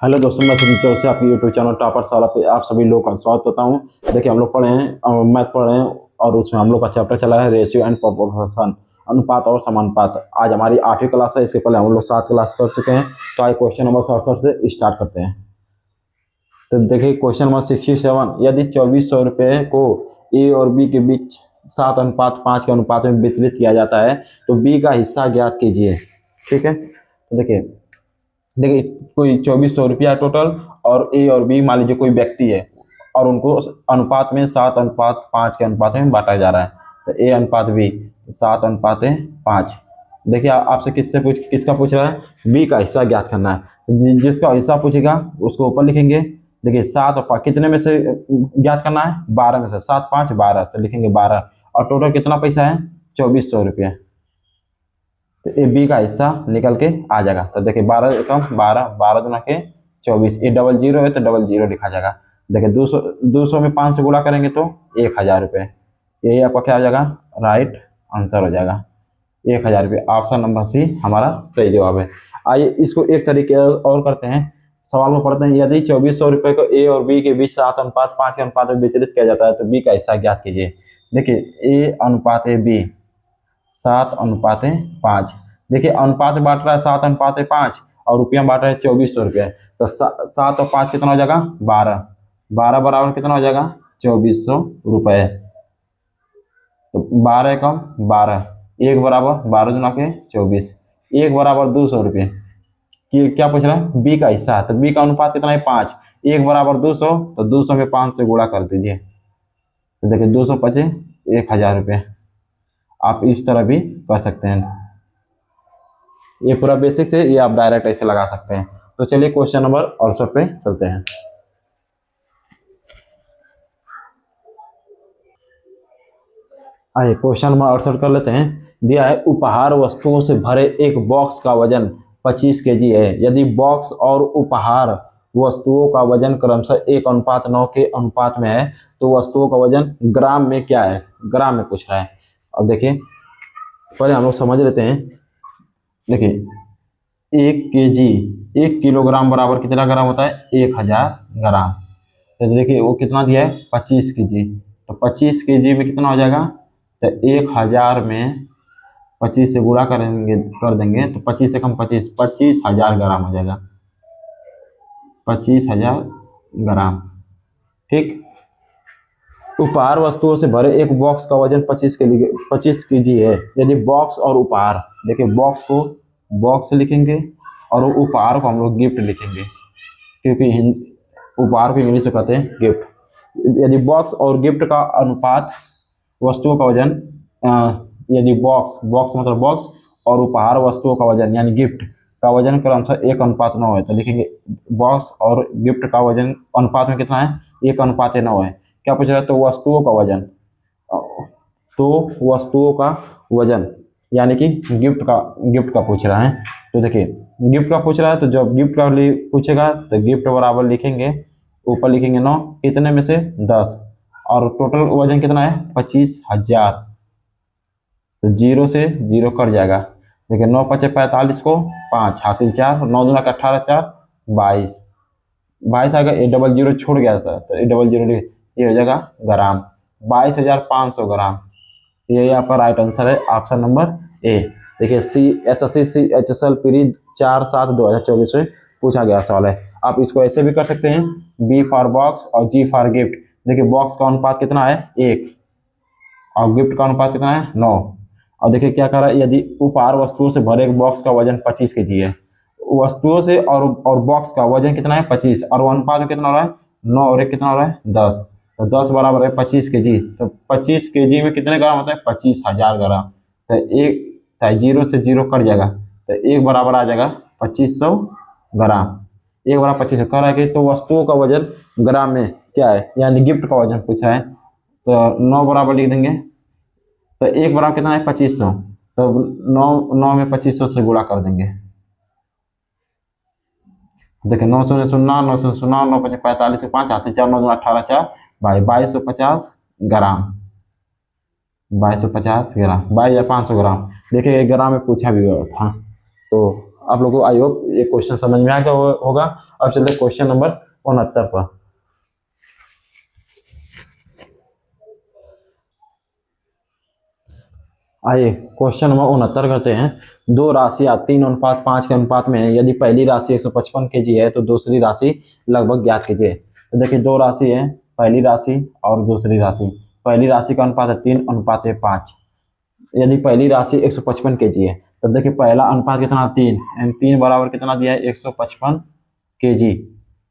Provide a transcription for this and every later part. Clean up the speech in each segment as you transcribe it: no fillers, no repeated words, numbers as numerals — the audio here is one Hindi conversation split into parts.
हेलो दोस्तों, मैं सुनील से आपके यूट्यूब चैनल टॉपर साला पे आप सभी लोगों का स्वागत करता हूँ। देखिए, हम लोग पढ़े हैं मैथ पढ़ रहे हैं और उसमें हम लोग का चैप्टर चला है रेशियो एंड प्रोपोर्शन, अनुपात और समानुपात। आज हमारी 8वीं क्लास है। इससे पहले हम लोग 7 क्लास कर चुके हैं। तो आज क्वेश्चन नंबर 67 से स्टार्ट करते हैं। तो देखिए क्वेश्चन नंबर 67, यदि 2400 रुपये को ए और बी के बीच 7:5 के अनुपात में वितरित किया जाता है तो बी का हिस्सा ज्ञात कीजिए। ठीक है, तो देखिए देखिए कोई 2400 रुपया टोटल और ए और बी मान लीजिए कोई व्यक्ति है और उनको अनुपात में 7:5 के अनुपात में बांटा जा रहा है। तो ए अनुपात बी 7:5। देखिए आपसे किसका पूछ रहा है? बी का हिस्सा ज्ञात करना है। जिसका हिस्सा पूछेगा उसको ऊपर लिखेंगे। देखिए 7 और 5 कितने में से ज्ञात करना है? 12 में से। 7 5 12, तो लिखेंगे 12। और टोटल कितना पैसा है? 2400 रुपया। तो ए बी का हिस्सा निकल के आ जाएगा। तो देखिए 12 एकम 12, 12 दूना के 24। ये डबल जीरो है तो डबल जीरो लिखा जाएगा। देखिए 200 में 5 से गुणा करेंगे तो 1000 रुपये। यही आपका क्या हो जाएगा? राइट आंसर हो जाएगा 1000 रुपये। ऑप्शन नंबर सी हमारा सही जवाब है। आइए इसको एक तरीके और करते हैं। सवाल को पढ़ते हैं। यदि 2400 रुपये को ए और बी के बीच 7:5 के अनुपात में वितरित किया जाता है तो बी का हिस्सा ज्ञात कीजिए। देखिए ए अनुपात ए बी 7:5। देखिए अनुपात में बांट रहा है 7:5 और रुपया बांट रहा है 2400 रुपये। तो 7 और 5 कितना हो जाएगा? 12। 12 बराबर कितना हो जाएगा? 2400 रुपये। तो 12 एकम 12, 1 बराबर 12 दूना के 24, 1 बराबर 200 रुपये। क्या पूछ रहा है? बी का हिस्सा। तो बी का अनुपात कितना है? 5। 1 बराबर 200, तो 200 में 5 से गुणा कर दीजिए। तो देखिए 200 पचे 1000 रुपये। आप इस तरह भी कर सकते हैं। ये पूरा बेसिक्स है, ये आप डायरेक्ट ऐसे लगा सकते हैं। तो चलिए क्वेश्चन नंबर 68 पे चलते हैं। आइए क्वेश्चन नंबर 68 कर लेते हैं। दिया है उपहार वस्तुओं से भरे एक बॉक्स का वजन 25 kg है। यदि बॉक्स और उपहार वस्तुओं का वजन क्रमशः 1:9 के अनुपात में है तो वस्तुओं का वजन ग्राम में क्या है? ग्राम में पूछ रहा है। और देखिए पहले हम लोग समझ लेते हैं। देखिए 1 kg 1 किलोग्राम बराबर कितना ग्राम होता है? 1000 ग्राम। तो देखिए वो कितना दिया है? 25 kg। तो 25 kg में कितना हो जाएगा? तो 1000 में 25 से गुणा कर देंगे तो 25 से कम 25, 25,000 ग्राम हो जाएगा। 25,000 ग्राम। ठीक। उपहार वस्तुओं से भरे एक बॉक्स का वजन 25 kg है। यदि बॉक्स और उपहार, देखिए बॉक्स को बॉक्स लिखेंगे और उपहार को हम लोग गिफ्ट लिखेंगे, क्योंकि उपहार को इंग्लिश में कहते हैं गिफ्ट। यदि बॉक्स और गिफ्ट का अनुपात वस्तुओं का वजन, यदि बॉक्स मतलब बॉक्स और उपहार वस्तुओं का वजन यानी गिफ्ट का वजन क्रमशः 1:9 है तो लिखेंगे बॉक्स और गिफ्ट का वजन अनुपात में कितना है? 1:9 है। क्या पूछ रहा है? तो वस्तुओं का वजन, तो वस्तुओं का वजन यानी कि गिफ्ट का पूछ रहा है। तो देखिए गिफ्ट का पूछ रहा है तो जब गिफ्ट का पूछेगा तो गिफ्ट बराबर लिखेंगे, ऊपर लिखेंगे 9, कितने में से? 10। और टोटल वजन कितना है? 25,000। तो 0 से 0 कट जाएगा। देखिए 9 पचे 45 को 5 हासिल 4, 9 दूना का 18, 4 22, 22 आएगा। ये डबल जीरो छोड़ गया था तो ये डबल जीरो ये हो जाएगा ग्राम। 22,500 ग्राम। यही आपका राइट आंसर है, ऑप्शन नंबर ए। देखिए SSC CHSL पीरियड 4/7/2024 में पूछा गया सवाल है। आप इसको ऐसे भी कर सकते हैं, बी फॉर बॉक्स और जी फॉर गिफ्ट। देखिए बॉक्स का अनुपात कितना है? 1 और गिफ्ट का अनुपात कितना है? 9। और देखिए क्या कर रहा है? यदि उपहार वस्तुओं से भरे एक बॉक्स का वजन 25 kg है, वस्तुओं से और बॉक्स का वजन कितना है? 25, और अनुपात में कितना हो रहा है? 9 और 1 कितना हो रहा है? 10। तो 10 बराबर है 25 kg। तो 25 kg में कितने ग्राम होता है? 25,000 ग्राम। तो 0 से 0 कट जाएगा तो 1 बराबर आ जाएगा 2500 ग्राम। 1 बराबर 2500 कह रहा है कि तो वस्तुओं का वजन ग्राम में क्या है, यानी गिफ्ट का वजन पूछा है। तो 9 बराबर लिख देंगे। तो 1 बराबर कितना है? 2500। तो 9 में 2500 से गुणा कर देंगे। देखिए 900 में 0, 900 0, 9 पचे 45 से 5 हासिल 4, 9 दूना 18, 4 2250 ग्राम। 2250 ग्राम, 22,500 ग्राम। देखिए ग्राम में पूछा भी हुआ था। तो आप लोगों को आई होप ये क्वेश्चन समझ में आ गया होगा। अब चलते क्वेश्चन नंबर 69 पर। आइए क्वेश्चन नंबर 69 करते हैं। दो राशियां 3:5 के अनुपात में है। यदि पहली राशि 155 kg है तो दूसरी राशि लगभग ज्ञात कीजिए। तो देखिए दो राशि है, पहली राशि और दूसरी राशि। पहली राशि का अनुपात है 3:5। यदि पहली राशि 155 kg है तो देखिए पहला अनुपात कितना 3, यानी 3 बराबर कितना दिया है 155 kg।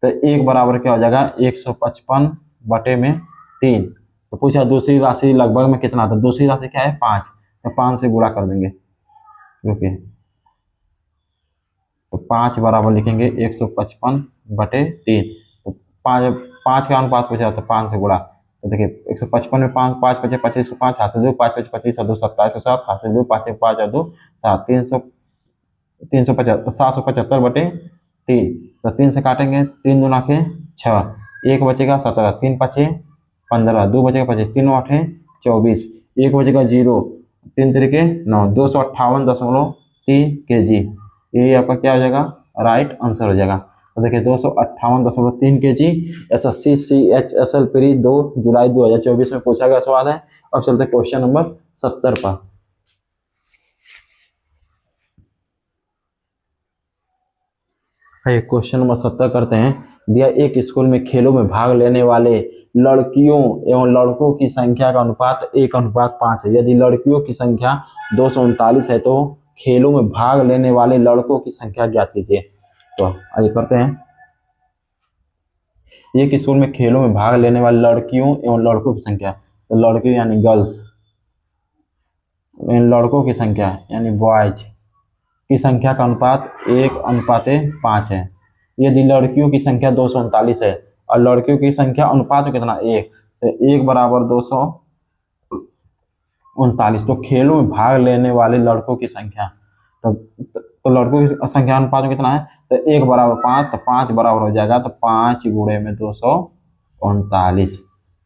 तो 1 बराबर क्या हो जाएगा 155 बटे में 3। तो पूछा दूसरी राशि लगभग में कितना था, दूसरी राशि क्या है 5, तो 5 से गुणा कर देंगे। रुकिए, तो 5 बराबर लिखेंगे 155 बटे 3। तो 5 का अनुपात पूछा तो 5 से गुणा। तो देखिए 155 में 5, 5 पचे 25 को 5 हासिल 2, 5 पचे 25 और 2 27 को 7 हासिल 2, 5 5 और 2 7, 775 बटे 3। तो 3 से काटेंगे, 3 दूना के 6, 1 बचेगा 17, 3 पचे 15, 2 बचेगा 25, 3 8 24, 1 बचेगा 0, 3 तरीके 9, 258.3 kg। ये आपका क्या हो जाएगा, राइट आंसर हो जाएगा। तो देखिए 258.3 kg SSC CHSL प्री 2 जुलाई 2024 में पूछा गया सवाल है। अब चलते क्वेश्चन नंबर 70 पर। क्वेश्चन नंबर 70 करते हैं। दिया एक स्कूल में खेलों में भाग लेने वाले लड़कियों एवं लड़कों की संख्या का अनुपात 1:5 है। यदि लड़कियों की संख्या 239 है तो खेलों में भाग लेने वाले लड़कों की संख्या ज्ञात कीजिए। तो आइए करते हैं। एक स्कूल में खेलों में भाग लेने वाले लड़कियों एवं लड़कों की संख्या, तो लड़के यानी गर्ल्स, लड़कों की संख्या यानी बॉयज की संख्या का अनुपात 1:5 है। यदि लड़कियों की संख्या 239 है और लड़कियों की संख्या अनुपात में कितना 1, तो 1 बराबर 239। तो खेलों में भाग लेने वाले लड़कों की संख्या, तो लड़कों की संख्या अनुपात में कितना है, तो 1 बराबर 5, तो 5 बराबर हो जाएगा, तो 5 गुणे में 239।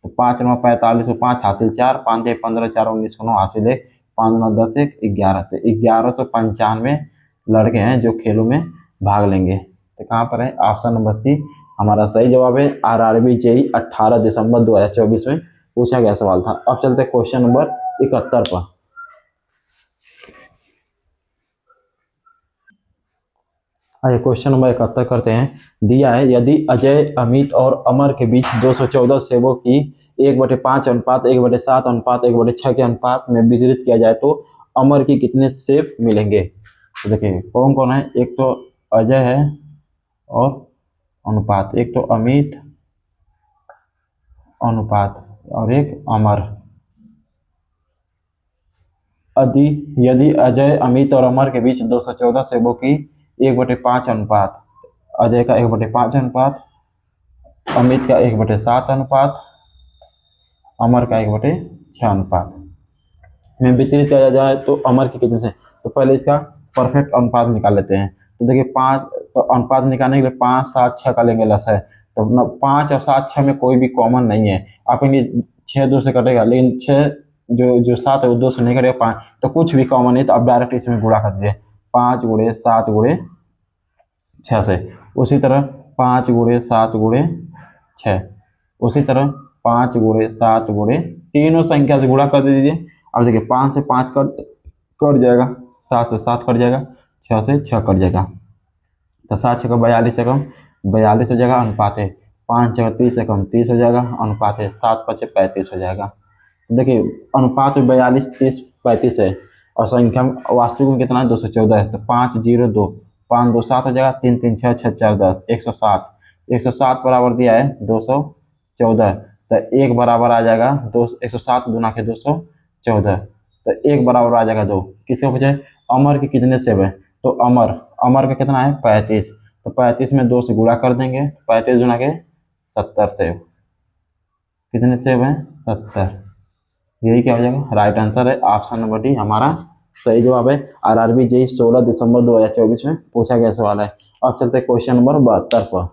तो 5 9 45, 5 हासिल 4, 5 15, 4 19 9 हासिल 1, 5 9 10 1 11। तो 1195 लड़के हैं जो खेलों में भाग लेंगे। तो कहाँ पर है, ऑप्शन नंबर सी हमारा सही जवाब है। RRB JEE 18 दिसंबर 2024 में पूछा गया सवाल था। अब चलते हैं क्वेश्चन नंबर 71 पर। आइए क्वेश्चन नंबर 71 करते हैं। दिया है यदि अजय अमित और अमर के बीच 214 सेबों की 1/5 अनुपात 1/7 अनुपात 1/6 के अनुपात में वितरित किया जाए तो अमर की कितने सेब मिलेंगे। तो देखिए कौन कौन है, एक तो अजय है और अनुपात, एक तो अमित अनुपात और एक अमर। यदि अजय अमित और अमर के बीच 214 सेबों की 1/5 अनुपात, अजय का 1/5 अनुपात, अमित का 1/7 अनुपात, अमर का 1/6 अनुपात में वितरित किया जाए तो अमर की कितने से। तो पहले इसका परफेक्ट अनुपात निकाल लेते हैं। तो देखिए 5 तो अनुपात निकालने के लिए 5 7 6 का लेंगे लस है। तो 5 और 7 6 में कोई भी कॉमन नहीं है। आप इन्हें 6 2 से कटेगा, लेकिन 6 जो 7 है वो 2 से नहीं कटेगा, 5 तो कुछ भी कॉमन नहीं, तो आप डायरेक्ट इसमें गुणा कर दीजिए 5 गुणे 7 गुणे 6 से। उसी तरह 5 गुणे 7 गुणे 6, उसी तरह 5 गुणे 7 गुणे, तीनों संख्या से गुणा कर दीजिए। अब देखिए 5 से 5 कट जाएगा, 7 से 7 कट जाएगा, 6 से 6 कट जाएगा, तो 7 6 42 से कम 42 हो जाएगा अनुपात है। 5 6 30 से कम 30 हो जाएगा अनुपात है। 7 5 35 हो जाएगा। देखिए अनुपात में 42 30 35 है और संख्या वास्तविक में कितना है 214 है। तो 5 0 2 5 2 7 हो जाएगा, 3 3 6 6 4 10 107। 107 बराबर दिया है 214, तो 1 बराबर आ जाएगा 107 गुना के 214, तो 1 बराबर आ जाएगा 2। किसके बचे, अमर के कितने सेब है, तो अमर का कितना है 35, तो 35 में 2 से गुणा कर देंगे, 35 गुना के 70 सेब। कितने सेब हैं 70। यही क्या हो जाएगा, राइट आंसर है ऑप्शन नंबर डी हमारा सही जवाब है। RRB JEE 16 दिसंबर 2024 में पूछा गया सवाल है। अब चलते हैं क्वेश्चन नंबर 72 पर।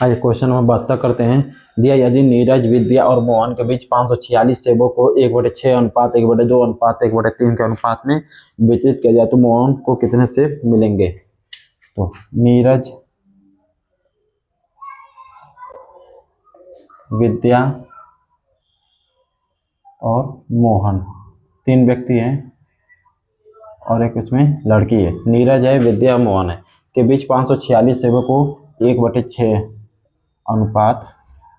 आज क्वेश्चन नंबर 72 करते हैं। दिया यदि नीरज, विद्या और मोहन के बीच 546 सेबों को 1/6 अनुपात 1/2 अनुपात 1/3 के अनुपात में वितरित किया जाए तो मोहन को कितने सेब मिलेंगे। तो नीरज, विद्या और मोहन, 3 व्यक्ति हैं और एक उसमें लड़की है। नीरज है, विद्या मोहन है के बीच 546 सेबों को 1/6 अनुपात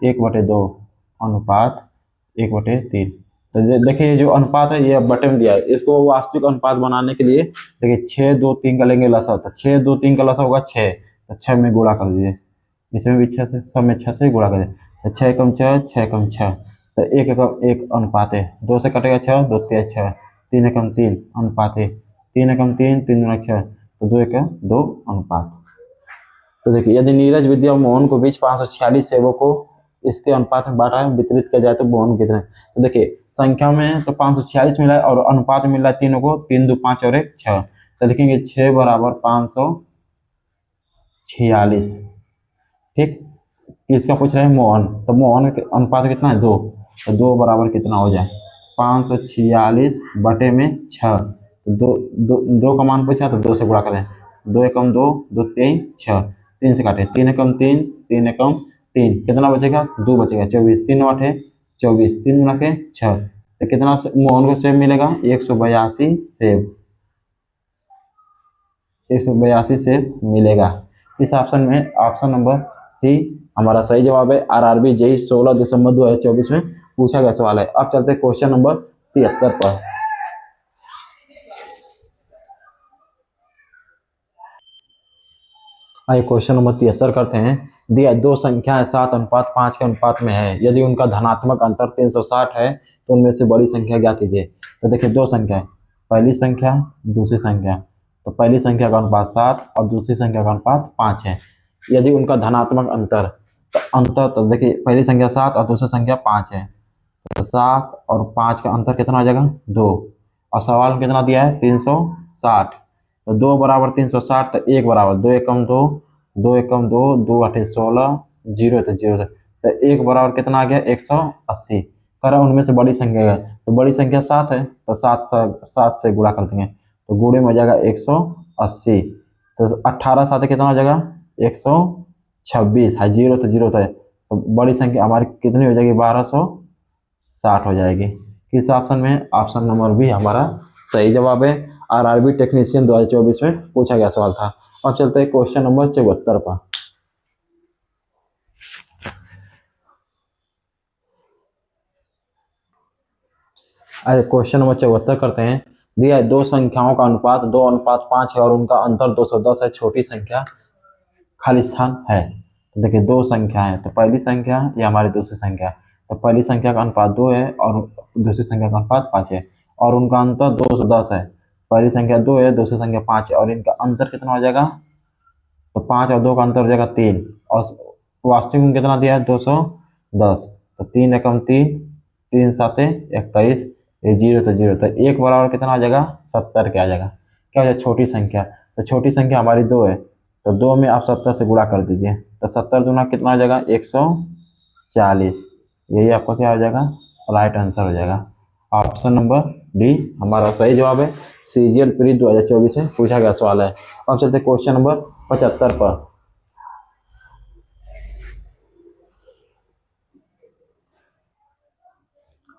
1/2 अनुपात 1/3। तो देखिए जो अनुपात है ये बटे में दिया है, इसको वास्तविक अनुपात बनाने के लिए देखिए 6 2 3 का लेंगे लसा, तो 6 2 3 का लसा होगा 6, तो 6 में गुणा कर दीजिए, इसमें भी 6 से, सब में 6 से गुणा कर दीजिए, तो 6 कम 6 6 कम 6, तो 1 अनुपात है, 2 से कटेगा 6 2 3 6, 3 एकम 3 अनुपात है, 3 एकम 3 3 गुना 6, तो 2 एकम 2 अनुपात। तो देखिए यदि नीरज, विद्या और मोहन को बीच 546 सेबों को इसके अनुपात में बांटा वितरित किया जाए तो मोहन कितने। तो देखिए संख्या में तो 546 मिला है और अनुपात में मिला है तीनों को, 3 2 5 और 1 6, तो लिखेंगे 6 बराबर 546। ठीक, किसका पूछ रहे हैं, मोहन, तो मोहन के अनुपात कितना है 2, तो 2 बराबर कितना हो जाए 546 बटे में 6, तो 2 का मान पूछा तो 2 से गुणा करें, 2 एकम 2 2 3 6, 3 से काटे, 3 एकम 3 3 एकम 3, कितना बचेगा 2 बचेगा, 24 3 8 है 24, 3 गुना के 6, तो कितना मोहन को सेब मिलेगा 182 सेब, 182 सेब मिलेगा। इस ऑप्शन में ऑप्शन नंबर सी हमारा सही जवाब है। आरआरबी जेई 16 दिसंबर 2024 में पूछा गया सवाल है। अब चलते हैं क्वेश्चन नंबर 73 पर। आइए क्वेश्चन नंबर 73 करते हैं। दिया दो संख्याएं 7:5 के अनुपात में है, यदि उनका धनात्मक अंतर 360 है तो उनमें से बड़ी संख्या ज्ञात कीजिए। तो देखिए दो संख्या, पहली संख्या दूसरी संख्या, तो पहली संख्या का अनुपात 7 और दूसरी संख्या का अनुपात 5 है। यदि उनका धनात्मक अंतर, तो अंतर तो देखिए पहली संख्या 7 और दूसरी संख्या 5 है, तो 7 और 5 का अंतर कितना आ जाएगा 2, और सवाल में कितना दिया है 360, तो 2 बराबर 360, तो 1 बराबर 2 एकम 2 2 एकम 2 2 8 16 0 तो 0, तो 1 बराबर कितना आ गया 180। कह उनमें से बड़ी संख्या है, तो बड़ी संख्या 7 है, तो 7 से गुणा कर देंगे, तो गुणे में हो जाएगा 180, तो 18 7 कितना हो जाएगा 126 है, 0 तो 0 था, तो बड़ी संख्या हमारी कितनी हो जाएगी 1260 हो जाएगी। किस ऑप्शन में, ऑप्शन नंबर बी हमारा सही जवाब है। आरआरबी टेक्नीशियन 2024 में पूछा गया सवाल था। अब चलते हैं क्वेश्चन नंबर 74 पर। क्वेश्चन नंबर 74 करते हैं। दिया है दो संख्याओं का अनुपात 2:5 है और उनका अंतर 210 है, छोटी संख्या खाली स्थान है। तो देखिए दो संख्या है, तो पहली संख्या या हमारी दूसरी संख्या, तो पहली संख्या का अनुपात 2 है और दूसरी संख्या का अनुपात 5 है और उनका अंतर 210 है। पहली संख्या 2 है, दूसरी संख्या 5 है और इनका अंतर कितना हो जाएगा, तो 5 और 2 का अंतर हो जाएगा 3 और वास्तविक में कितना दिया है 210, तो 3 एकम 3 3 7 21, ये 0 तो 0, तो 1 बराबर कितना आ जाएगा 70 के आ जाएगा। क्या हो जाएगा छोटी संख्या, तो छोटी संख्या हमारी 2 है, तो 2 में आप 70 से गुणा कर दीजिए, तो 70 दूना कितना हो जाएगा 140, यही आपका क्या हो जाएगा राइट आंसर हो जाएगा। ऑप्शन नंबर डी हमारा सही जवाब है। सीजीएल प्री 2024 में पूछा गया सवाल है। अब चलते हैं क्वेश्चन नंबर 75 पर।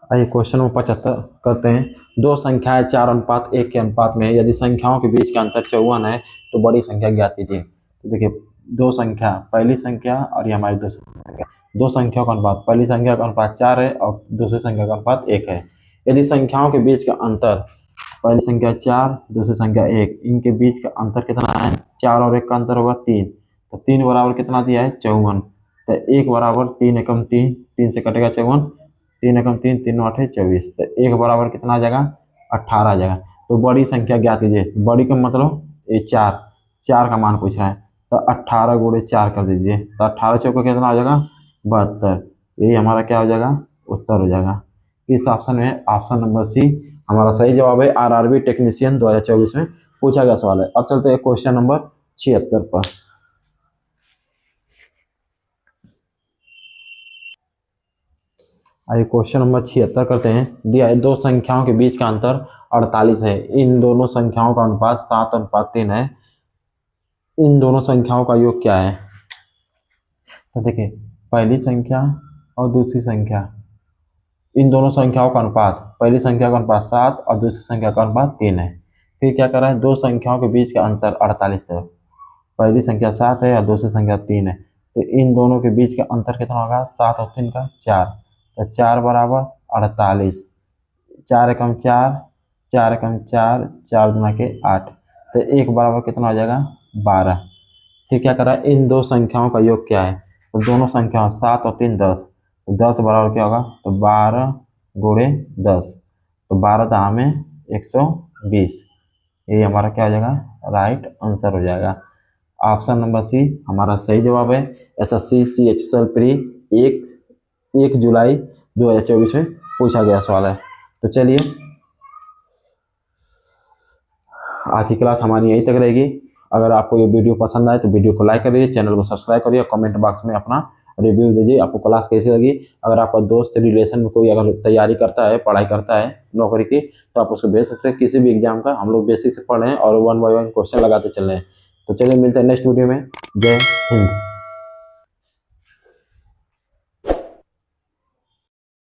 आइए क्वेश्चन नंबर 75 करते हैं। दो संख्याएं 4:1 के अनुपात में है, यदि संख्याओं के बीच का अंतर 54 है तो बड़ी संख्या ज्ञात कीजिए। तो देखिए दो संख्या, पहली संख्या और ये हमारी दूसरी संख्या, दो संख्याओं का अनुपात, पहली संख्या का अनुपात 4 है और दूसरी संख्या का अनुपात 1 है। यदि संख्याओं के बीच का अंतर, पहली संख्या 4 दूसरी संख्या 1, इनके बीच का अंतर कितना है 4 और 1 का अंतर होगा 3, तो 3 बराबर कितना दिया है 54, तो 1 बराबर 3 एकम 3 3 से कटेगा 54, 3 एकम 3 3 8 24, तो 1 बराबर कितना आ जाएगा 18 आ जाएगा। तो बड़ी संख्या ज्ञात कीजिए, बड़ी का मतलब ये 4 का मान पूछ रहा है, तो 18 गुणे 4 कर दीजिए, तो 18 चौका कितना हो जाएगा 72, यही हमारा क्या हो जाएगा उत्तर हो जाएगा। इस ऑप्शन में ऑप्शन नंबर सी हमारा सही जवाब है। आरआरबी टेक्नीशियन 2024 में पूछा गया सवाल है। अब चलते हैं क्वेश्चन नंबर 76 पर। आइए क्वेश्चन नंबर 76 करते हैं। दिया है दो संख्याओं के बीच का अंतर 48 है, इन दोनों संख्याओं का अनुपात 7:3 है, इन दोनों संख्याओं का योग क्या है। तो देखिए पहली संख्या और दूसरी संख्या, इन दोनों संख्याओं का अनुपात, पहली संख्या का अनुपात 7 और दूसरी संख्या का अनुपात 3 है। फिर क्या कर रहा है, दो संख्याओं के बीच का अंतर 48 है, पहली संख्या 7 है और दूसरी संख्या 3 है, तो इन दोनों के बीच का अंतर कितना होगा, 7 और 3 का 4, तो 4 बराबर 48, 4 एकम 4, 4 एकम 4, 4 दूना के 8, तो एक बराबर कितना हो जाएगा 12। फिर क्या कर रहा है, इन दो संख्याओं का योग क्या है, तो दोनों संख्याओं 7 और 3 10, तो 10 बराबर क्या होगा, तो 12 गुणे 10, तो 12 दाह में 120, ये हमारा क्या हो जाएगा, राइट आंसर हो जाएगा। ऑप्शन नंबर सी हमारा सही जवाब है। एसएससी CHSL प्री 1 जुलाई 2024 में पूछा गया सवाल है। तो चलिए आज की क्लास हमारी यहीं तक रहेगी। अगर आपको ये वीडियो पसंद आए तो वीडियो को लाइक करिए, चैनल को सब्सक्राइब करिए और कमेंट बॉक्स में अपना रिव्यू दीजिए, आपको क्लास कैसी लगी। अगर आपका दोस्त रिलेशन में कोई अगर तैयारी करता है, पढ़ाई करता है नौकरी की, तो आप उसको भेज सकते हैं किसी भी एग्जाम का। हम लोग बेसिक से पढ़ रहे हैं और 1 बाय 1 क्वेश्चन लगाते चल रहे हैं। तो चलिए मिलते हैं नेक्स्ट वीडियो में। जय हिंद।